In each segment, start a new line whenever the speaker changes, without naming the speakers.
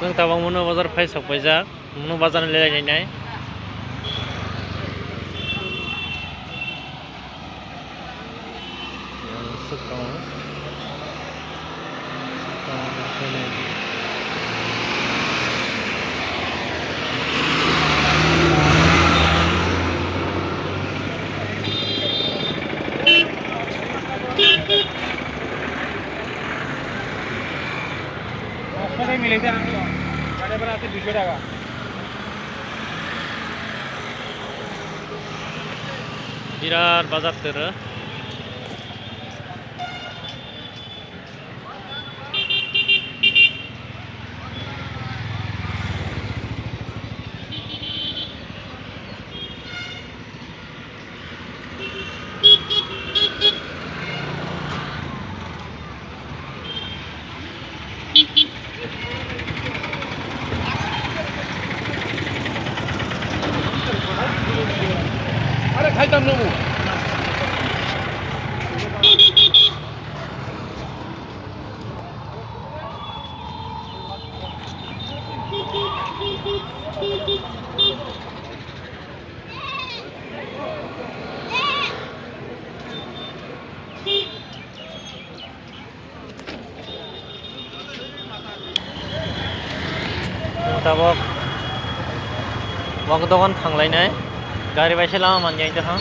जों tabang mono bazar phai sakpaijak mono bazar lejainai birat bazar tero
খাইতাম নেবো
tabok wak dogan thanglai gari baise lama manjai jaha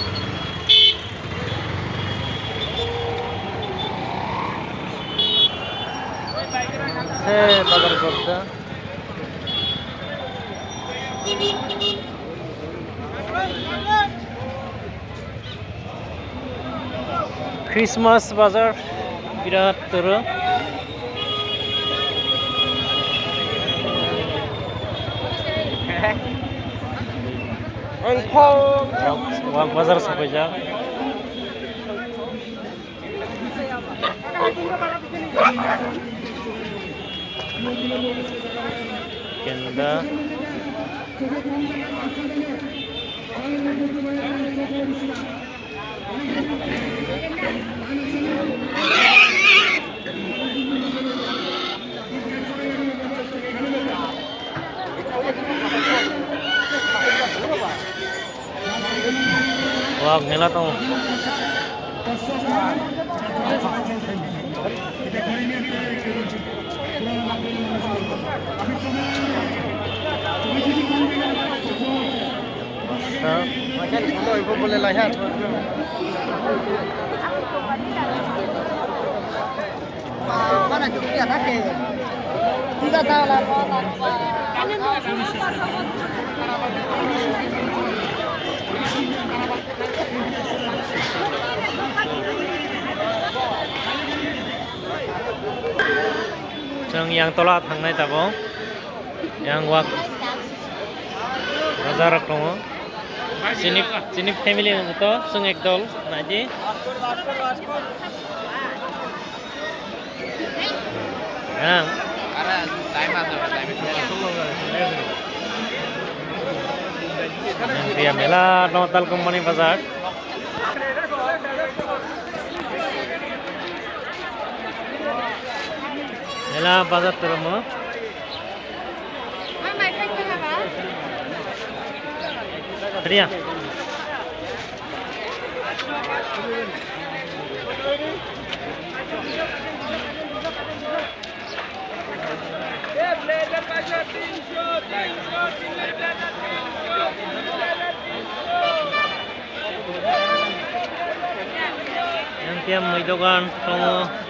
se bazar korda Christmas bazar birat tero wak bazar sapaijak kenda wak mela tong boleh lahir mana juga থাকে tidak tahu lah जों yang tola थांनाय tabong yang wak bazar dङ sini family to जों ekdol naidi yang dia mela Notal Company bazar mela bazar termo Ria yang tiap dogan tomo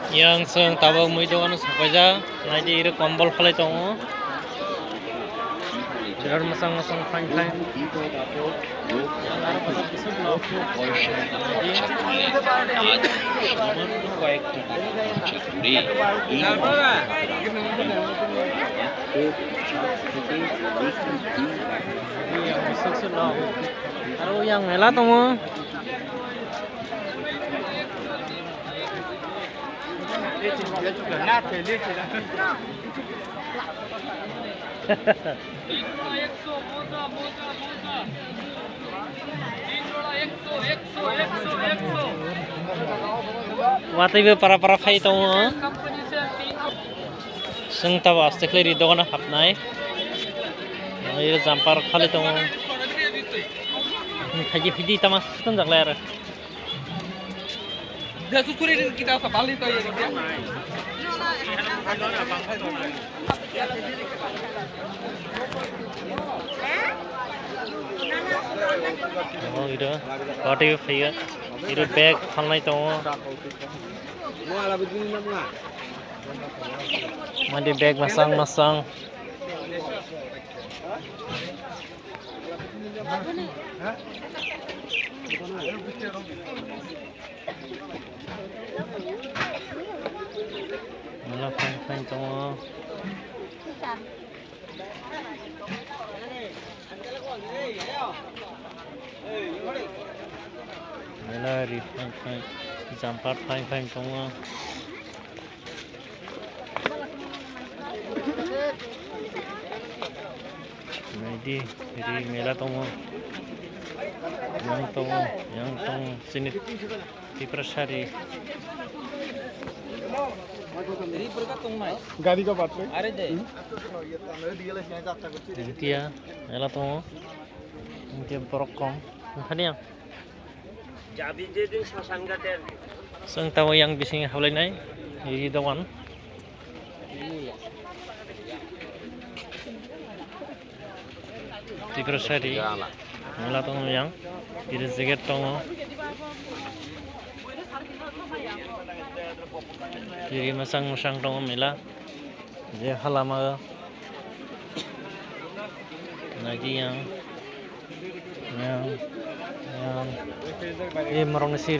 yang seng tabak muy dogan sapaja naidi iro kombol phalai tongo birar masang fine Aduh yang mela tongo Mataibo para fai tongo. Seng tahu astekli di dogan hapnai. Ini jampar kali tongo. Haji fidi tamas setun jakler.
Dia susurin kita sebalik tuh ya dia.
Oh itu, party fai itu bag falnai tongo. Mandi bag masang. Mana fine tongo. Mana fine jampar fine tongo. Ini mela tongo. Yang tongo sini diprasari.
गाड़ी का बात में
अरे दे
Intia, mela tongo. Intia borokong. Kan yang
जाबी जे दिन ससंगा दे
seng tahu yang bising hawlai nai. Ini doan. Diprasari. Mela tongo yang ini jaket tongo. Jadi masang tongo mela. Je halama. Lagi yang ini merong siri.